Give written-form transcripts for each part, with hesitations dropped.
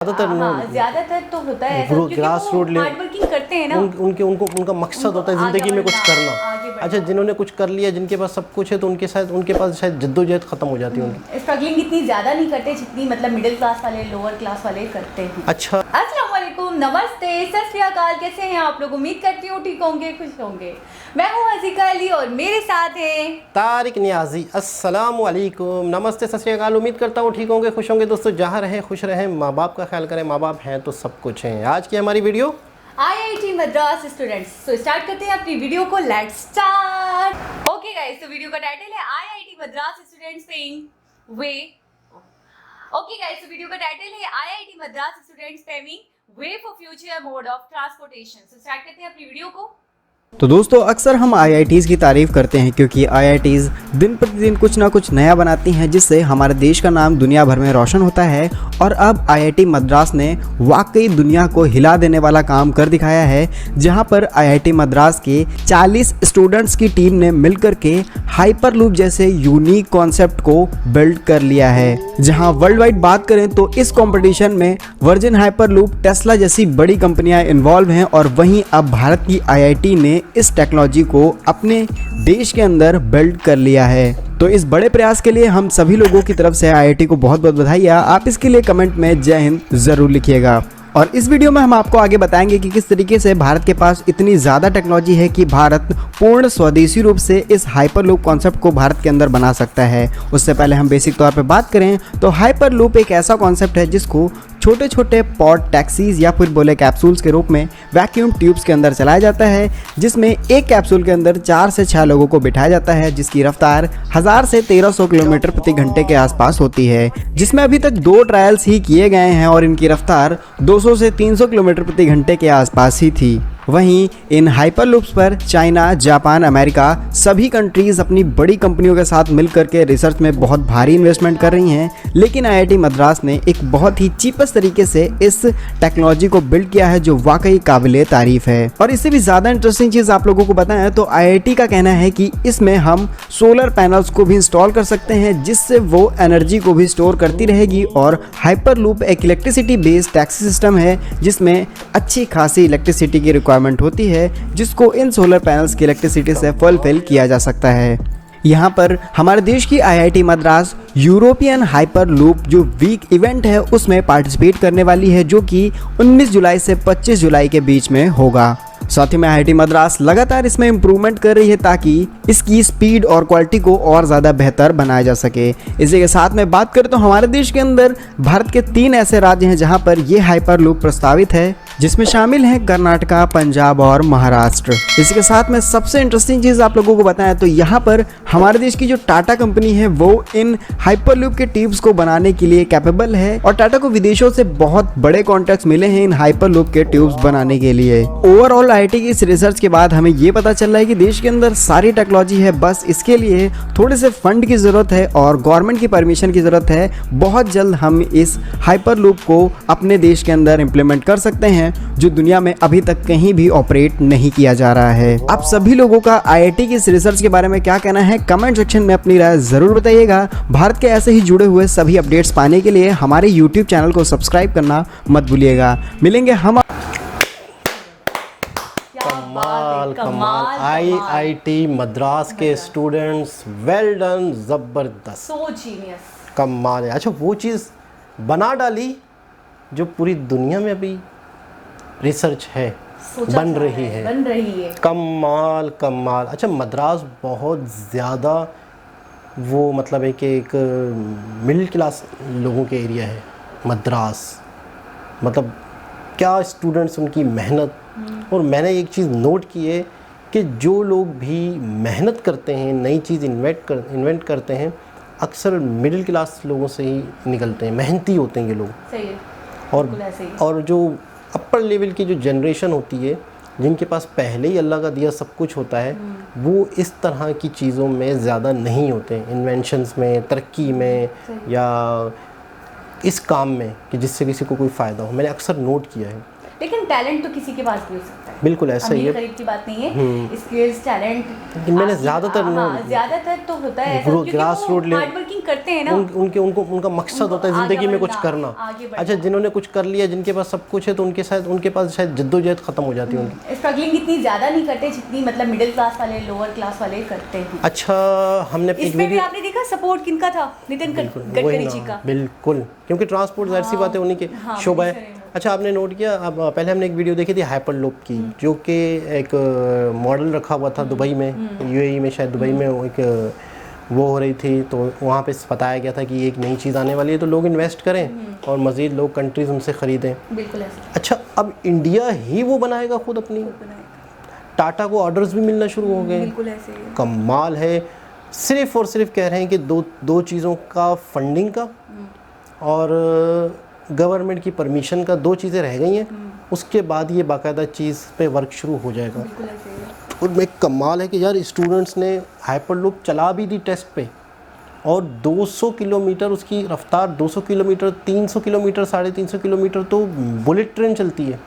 ज्यादातर तो होता है ऐसा, क्योंकि वो हार्ड वर्किंग करते हैं ना, उनका मकसद होता है ज़िंदगी में कुछ करना। अच्छा, जिन्होंने कुछ कर लिया, जिनके पास सब कुछ है, तो उनके पास शायद जद्दोजहद खत्म हो जाती है उनकी। स्ट्रगलिंग इतनी ज़्यादा नहीं करते जितनी मतलब मिडिल क्लास वाले, लोअर क्लास वाले करते हैं। अच्छा, अस्सलाम वालेकुम, नमस्ते, सत श्री अकाल, कैसे हैं आप लोग? उम्मीद करती हूँ ठीक होंगे, खुश होंगे। मैं हूँ हज़ीका अली और मेरे साथ है तारिक नियाजी। अस्सलाम वालेकुम, नमस्ते, सत श्री अकाल। उम्मीद करता हूँ ठीक होंगे, खुश होंगे। दोस्तों, जहाँ रहें खुश रहें, माँ बाप का ख्याल करें। माँ बाप हैं तो सब कुछ हैं। आज की हमारी वीडियो IIT मद्रास स्टूडेंट्स। तो स्टार्ट करते हैं अपनी वीडियो को, लेट्स स्टार्ट। ओके गाइस, तो वीडियो का टाइटल है IIT मद्रास स्टूडेंट्स पेइंग वे। ओके गाइस, तो वीडियो का टाइटल है IIT Madras students paying way for future mode of transportation. तो स्टार्ट करते हैं अपनी वीडियो को। तो दोस्तों, अक्सर हम IITs की तारीफ़ करते हैं क्योंकि IITs दिन प्रतिदिन कुछ ना कुछ नया बनाती हैं, जिससे हमारे देश का नाम दुनिया भर में रोशन होता है। और अब IIT मद्रास ने वाकई दुनिया को हिला देने वाला काम कर दिखाया है, जहां पर IIT मद्रास के 40 स्टूडेंट्स की टीम ने मिलकर के हाइपरलूप जैसे यूनिक कॉन्सेप्ट को बिल्ड कर लिया है। जहां वर्ल्ड वाइड बात करें तो इस कॉम्पिटिशन में वर्जिन हाइपरलूप, टेस्ला जैसी बड़ी कंपनियां इन्वॉल्व हैं, और वहीं अब भारत की IIT ने इस टेक्नोलॉजी को अपने देश के अंदर बिल्ड कर लिया है। तो इस बड़े प्रयास के लिए हम सभी लोगों की तरफ से IIT को बहुत बहुत बधाई। आप इसके लिए कमेंट में जय हिंद ज़रूर लिखिएगा। और इस वीडियो में हम आपको आगे बताएंगे कि किस तरीके से भारत के पास इतनी ज़्यादा टेक्नोलॉजी है कि भारत पूर्ण स्वदेशी रूप से इस हाइपरलूप कॉन्सेप्ट को भारत के अंदर बना सकता है। उससे पहले हम बेसिक तौर पे बात करें तो हाइपरलूप एक ऐसा कॉन्सेप्ट है जिसको छोटे छोटे पॉड टैक्सीज या फिर बोले कैप्सूल्स के रूप में वैक्यूम ट्यूब्स के अंदर चलाया जाता है, जिसमें एक कैप्सूल के अंदर 4 से 6 लोगों को बिठाया जाता है, जिसकी रफ्तार 1000 से 1300 किलोमीटर प्रति घंटे के आसपास होती है। जिसमें अभी तक 2 ट्रायल्स ही किए गए हैं और इनकी रफ्तार 200 से 300 किलोमीटर प्रति घंटे के आसपास ही थी। वहीं इन हाइपरलूप्स पर चाइना, जापान, अमेरिका सभी कंट्रीज़ अपनी बड़ी कंपनियों के साथ मिलकर के रिसर्च में बहुत भारी इन्वेस्टमेंट कर रही हैं, लेकिन IIT मद्रास ने एक बहुत ही चीपेस्ट तरीके से इस टेक्नोलॉजी को बिल्ड किया है, जो वाकई काबिले तारीफ है। और इससे भी ज़्यादा इंटरेस्टिंग चीज़ आप लोगों को बताएं तो IIT का कहना है कि इसमें हम सोलर पैनल्स को भी इंस्टॉल कर सकते हैं, जिससे वो एनर्जी को भी स्टोर करती रहेगी। और हाइपरलूप एक इलेक्ट्रिसिटी बेस्ड टैक्सी सिस्टम है, जिसमें अच्छी खासी इलेक्ट्रिसिटी की रिक्वायरमेंट होती है, जिसको इन सोलर पैनल्स की इलेक्ट्रिसिटी से फुलफिल किया जा सकता है। यहाँ पर हमारे देश की IIT मद्रास यूरोपियन हाइपरलूप जो वीक इवेंट है उसमें पार्टिसिपेट करने वाली है, जो कि 19 जुलाई से 25 जुलाई के बीच में होगा। साथ ही में IIT मद्रास लगातार इसमें इम्प्रूवमेंट कर रही है ताकि इसकी स्पीड और क्वालिटी को और ज़्यादा बेहतर बनाया जा सके। इसी के साथ में बात करें तो हमारे देश के अंदर भारत के 3 ऐसे राज्य हैं जहां पर ये हाइपरलूप प्रस्तावित है, जिसमें शामिल हैं कर्नाटका, पंजाब और महाराष्ट्र। इसी के साथ में सबसे इंटरेस्टिंग चीज़ आप लोगों को बताएं तो यहाँ पर हमारे देश की जो टाटा कंपनी है वो इन हाइपरलूप के ट्यूब्स को बनाने के लिए कैपेबल है, और टाटा को विदेशों से बहुत बड़े कॉन्ट्रैक्ट्स मिले हैं इन हाइपरलूप के ट्यूब्स बनाने के लिए। ओवरऑल IIT की इस रिसर्च के बाद हमें ये पता चल रहा है कि देश के अंदर सारी टेक्नोलॉजी है, बस इसके लिए थोड़े से फंड की ज़रूरत है और गवर्नमेंट की परमिशन की ज़रूरत है। बहुत जल्द हम इस हाइपरलूप को अपने देश के अंदर इम्प्लीमेंट कर सकते हैं, जो दुनिया में अभी तक कहीं भी ऑपरेट नहीं किया जा रहा है। आप सभी लोगों का IIT की इस रिसर्च के बारे में क्या कहना है, कमेंट सेक्शन में अपनी राय ज़रूर बताइएगा। भारत के ऐसे ही जुड़े हुए सभी अपडेट्स पाने के लिए हमारे YouTube चैनल को सब्सक्राइब करना मत भूलिएगा। मिलेंगे हम कमाल IIT मद्रास के स्टूडेंट्स, वेल डन, ज़बरदस्त, सो जीनियस, कमाल है। अच्छा, वो चीज़ बना डाली जो पूरी दुनिया में अभी रिसर्च है, बन रही है। कमाल कमाल। अच्छा, मद्रास बहुत ज़्यादा वो मतलब है कि एक मिडिल क्लास लोगों के एरिया है मद्रास। मतलब क्या स्टूडेंट्स, उनकी मेहनत। और मैंने एक चीज़ नोट की है कि जो लोग भी मेहनत करते हैं, नई चीज़ इन्वेंट करते हैं, अक्सर मिडिल क्लास लोगों से ही निकलते हैं, मेहनती होते हैं ये लोग। सही है। और जो अपर लेवल की जो जनरेशन होती है, जिनके पास पहले ही अल्लाह का दिया सब कुछ होता है, वो इस तरह की चीज़ों में ज़्यादा नहीं होते हैं, इन्वेंशंस में, तरक्की में, या इस काम में कि जिससे किसी को कोई फ़ायदा हो। मैंने अक्सर नोट किया है। लेकिन टैलेंट तो किसी के पास भी हो सकता है। बिल्कुल ऐसा ही है। गरीब की बात नहीं है, स्किल्स टैलेंट। मैंने ज़्यादातर ज़्यादातर तो होता है ऐसा, क्योंकि ग्रास रूट वो हार्ड वर्किंग करते हैं ना, उनका मकसद होता है ज़िंदगी में कुछ करना। अच्छा, जिन्होंने कुछ कर लिया, जिनके पास सब कुछ है, तो उनके पास शायद जद्दोजहद खत्म हो जाती है उनकी। स्ट्रगलिंग इतनी ज़्यादा नहीं करते जितनी मतलब मिडिल क्लास वाले, लोअर क्लास वाले करते हैं। अच्छा, हमने इसमें भी आपने देखा सपोर्ट किनका था, नितिन गडकरी जी का। बिल्कुल, क्योंकि ट्रांसपोर्ट जाहिर सी बात है उन्हीं के शोभा है। अच्छा, आपने नोट किया, अब पहले हमने एक वीडियो देखी थी हाइपरलूप की, जो कि एक मॉडल रखा हुआ था दुबई में, यूएई में, शायद दुबई में एक वो हो रही थी, तो वहाँ पे बताया गया था कि एक नई चीज़ आने वाली है, तो लोग इन्वेस्ट करें और मज़ीद लोग कंट्रीज़ उनसे ख़रीदें। बिल्कुल ऐसा। अच्छा, अब इंडिया ही वो बनाएगा खुद अपनी, टाटा को ऑर्डर्स भी मिलना शुरू हो गए। बिल्कुल ऐसे। कमाल है। सिर्फ और सिर्फ कह रहे हैं कि दो चीज़ों का, फंडिंग का और गवर्नमेंट की परमिशन का, 2 चीज़ें रह गई हैं। उसके बाद ये बाकायदा चीज़ पे वर्क शुरू हो जाएगा। और मैं कमाल है कि यार स्टूडेंट्स ने हाइपरलूप चला भी दी टेस्ट पे, और 200 किलोमीटर उसकी रफ्तार, 200 किलोमीटर, 300 किलोमीटर, 350 किलोमीटर तो बुलेट ट्रेन चलती है,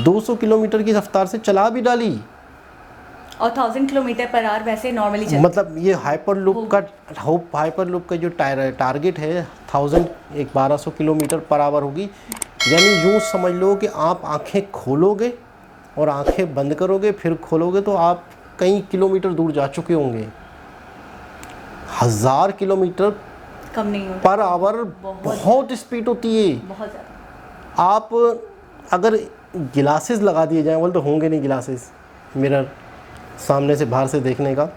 200 किलोमीटर की रफ्तार से चला भी डाली। और 1000 किलोमीटर पर आवर वैसे नॉर्मली चलती है। मतलब ये हाइपरलूप का जो टारगेट है 1200 किलोमीटर पर आवर होगी। यानी यूँ समझ लो कि आप आंखें खोलोगे और आंखें बंद करोगे, फिर खोलोगे तो आप कई किलोमीटर दूर जा चुके होंगे। 1000 किलोमीटर कम नहीं होता पर आवर बहुत स्पीड होती है। बहुत ज़्यादा। आप अगर गिलासेस लगा दिए जाएँ, बोल तो होंगे नहीं गिलासेस, मिरर सामने से बाहर से देखने का,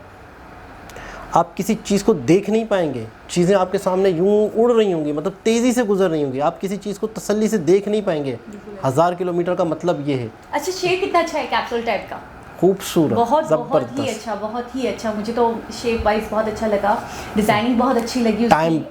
आप किसी चीज़ को देख नहीं पाएंगे। चीज़ें आपके सामने यूं उड़ रही होंगी, मतलब तेज़ी से गुजर रही होंगी, आप किसी चीज़ को तसल्ली से देख नहीं पाएंगे। 1000 किलोमीटर का मतलब ये है। अच्छा, शेप कितना अच्छा है कैप्सूल टाइप का, खूबसूरत, बहुत ज़बरदस्त। ही अच्छा, बहुत ही अच्छा। मुझे तो शेप वाइज बहुत अच्छा लगा, डिज़ाइनिंग बहुत अच्छी लगी। टाइम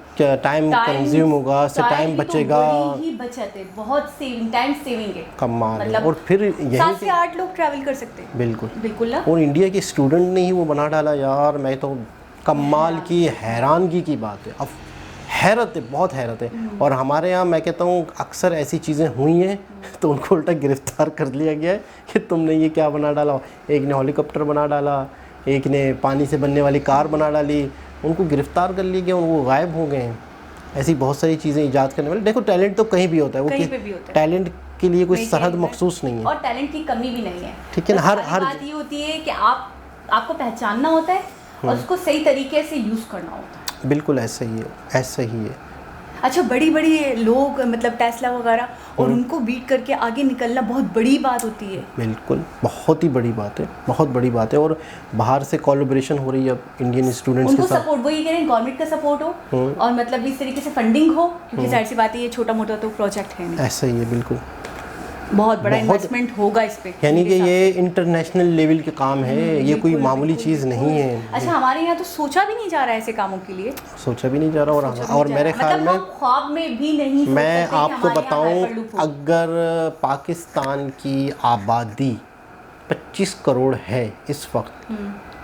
कंज्यूम होगा, उससे टाइम बचेगा। बड़ी ही बचत है, बहुत सेविंग, टाइम सेविंग है। कमाल है। मतलब और फिर यही 7 से 8 लोग ट्रैवल कर सकते हैं। बिल्कुल बिल्कुल ना। और इंडिया के स्टूडेंट ने ही वो बना डाला यार। मैं तो कमाल की, हैरानगी की बात है। अब हैरत है, बहुत हैरत है। और हमारे यहाँ मैं कहता हूँ अक्सर ऐसी चीज़ें हुई हैं तो उनको उल्टा गिरफ्तार कर लिया गया है कि तुमने ये क्या बना डाला। एक ने हेलीकॉप्टर बना डाला, एक ने पानी से बनने वाली कार बना डाली, उनको गिरफ्तार कर लिया गया, वो गायब हो गए हैं। ऐसी बहुत सारी चीज़ें ईजाद करने वाले। देखो, टैलेंट तो कहीं भी होता है, वो कहीं पे भी होता है। टैलेंट के लिए कोई सरहद मखसूस नहीं है, और टैलेंट की कमी भी नहीं है। ठीक है ना। हर बात ये होती है कि आपको पहचानना होता है और उसको सही तरीके से यूज़ करना होता है। बिल्कुल ऐसा ही है, ऐसा ही है। अच्छा, बड़ी बड़ी लोग मतलब टेस्ला वगैरह, और उनको बीट करके आगे निकलना बहुत बड़ी बात होती है। बिल्कुल, बहुत ही बड़ी बात है, बहुत बड़ी बात है। और बाहर से कोलैबोरेशन हो रही है अब इंडियन स्टूडेंट्स के साथ। सपोर्ट, वो ये कह रहे हैं गवर्नमेंट का सपोर्ट हो और मतलब इस तरीके से फंडिंग हो, क्योंकि जाहिर सी बात है ये छोटा मोटा तो प्रोजेक्ट है नहीं। ऐसा ही है, बिल्कुल बहुत बड़ा इन्वेस्टमेंट होगा इस पे। यानी कि ये इंटरनेशनल लेवल के काम है, ये कोई मामूली चीज़ नहीं है। अच्छा, हमारे यहाँ तो सोचा भी नहीं जा रहा है ऐसे कामों के लिए, सोचा भी नहीं जा रहा। और मेरे ख्याल में ख्वाब में भी नहीं। मैं आपको बताऊं, अगर पाकिस्तान की आबादी 25 करोड़ है इस वक्त,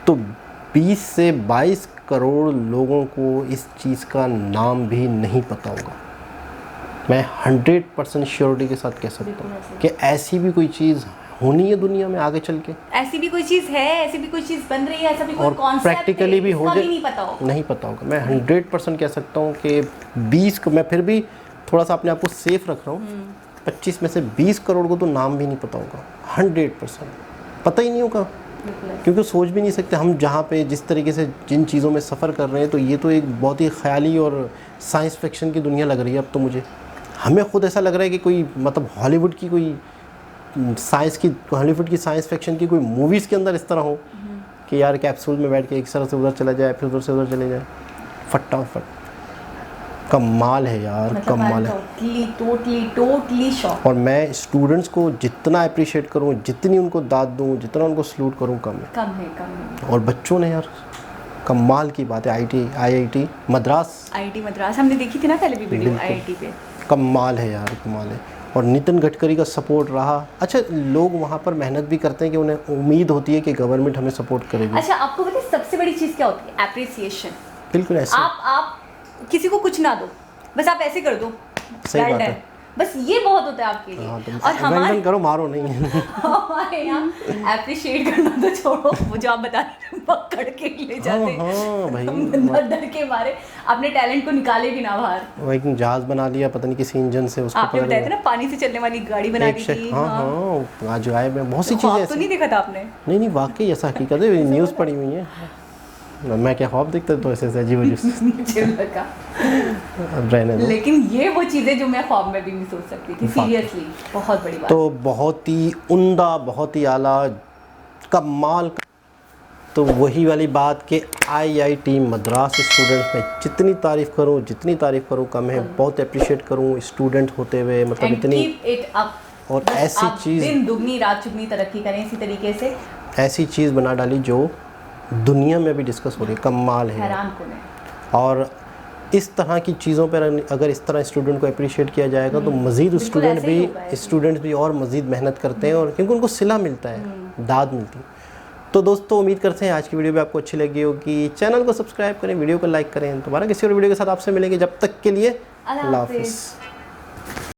तो 20 से 22 करोड़ लोगों को इस चीज़ का नाम भी नहीं पता होगा। मैं 100% श्योरिटी के साथ कह सकता हूँ कि ऐसी भी कोई चीज़ होनी है दुनिया में आगे चल के। ऐसी भी कोई चीज़ है, ऐसी भी कोई चीज़ बन रही है, ऐसा भी कोई और कॉन्सेप्ट प्रैक्टिकली भी हो जाए, नहीं पता होगा। मैं 100% कह सकता हूँ कि 20 को, मैं फिर भी थोड़ा सा अपने आप को सेफ रख रहा हूँ, 25 में से 20 करोड़ को तो नाम भी नहीं पता होगा। 100% पता ही नहीं होगा, क्योंकि सोच भी नहीं सकते हम जहाँ पे जिस तरीके से जिन चीज़ों में सफ़र कर रहे हैं। तो ये तो एक बहुत ही ख्याली और साइंस फिक्शन की दुनिया लग रही है अब तो मुझे। हमें खुद ऐसा लग रहा है कि कोई मतलब हॉलीवुड की साइंस फिक्शन की कोई मूवीज़ के अंदर इस तरह हो कि यार कैप्सूल में बैठ के एक तरह से उधर चला जाए, फिर उधर से उधर चले जाए फटाफट। कमाल है यार, मतलब कमाल है। Totally shock. और मैं स्टूडेंट्स को जितना अप्रिशिएट करूँ, जितनी उनको दाद दूँ, जितना उनको सलूट करूँ, कम है। और बच्चों ने यार कमाल की बात है। IIT मद्रास हमने देखी थी ना पहले भी वीडियो IIT पे। कमाल है यार, कमाल है। और नितिन गडकरी का सपोर्ट रहा। अच्छा, लोग वहाँ पर मेहनत भी करते हैं कि उन्हें उम्मीद होती है कि गवर्नमेंट हमें सपोर्ट करेगी। अच्छा, आपको पता है सबसे बड़ी चीज़ क्या होती है? एप्रिसिएशन। बिल्कुल ऐसे आप किसी को कुछ ना दो, बस आप ऐसे कर दो, सही बात है, बस ये बहुत होता है आपके लिए। हाँ, तुम और हमारे अबैंडन करो, मारो नहीं। हमारे यहाँ अप्रिशिएट करना तो छोड़ो, वो जो आप बता रहे हैं पकड़ के ले जाते हैं। हाँ भाई, बंदा डर के मारे अपने टैलेंट को निकाले भी ना बाहर। वो एक जहाज बना लिया पता नहीं किसी इंजन से, उसको आपने पकड़ बताया था ना पानी से चलने वाली गाड़ी बना दी थी। हाँ हाँ, आज आए में बहुत सी चीज़ें ख्वाब तो ऐसी। नहीं देखा था आपने? नहीं वाकई ऐसा हकीकत है, न्यूज़ पड़ी हुई है। मैं क्या ख्वाब देखता तो ऐसे अजीब अजीब। मुझे लगा। अब रहने दो। लेकिन ये वो चीजें जो मैं ख्वाब में भी नहीं सोच सकती थी, सीरियसली बहुत बड़ी बात। तो बहुत ही उम्दा, बहुत ही आला, कमाल। तो वही वाली बात कि IIT मद्रास स्टूडेंट्स में जितनी तारीफ़ करूँ कम है। बहुत अप्रिशिएट करूँ स्टूडेंट होते हुए, मतलब And इतनी keep it up। और बस ऐसी आप चीज़, दिन दुगनी रात चुगनी तरक्की करें इसी तरीके से। ऐसी चीज़ बना डाली जो दुनिया में भी डिस्कस हो रही है, कमाल है। हैरान कौन है। और इस तरह की चीज़ों पर अगर इस तरह स्टूडेंट को अप्रिशिएट किया जाएगा तो मज़ीद स्टूडेंट भी और मज़ीद मेहनत करते हैं, और क्योंकि उनको सिला मिलता है, दाद मिलती है। तो दोस्तों उम्मीद करते हैं आज की वीडियो भी आपको अच्छी लगी होगी। चैनल को सब्सक्राइब करें, वीडियो को लाइक करें। दोबारा किसी और वीडियो के साथ आपसे मिलेंगे, जब तक के लिए अल्लाह हाफ़िज़।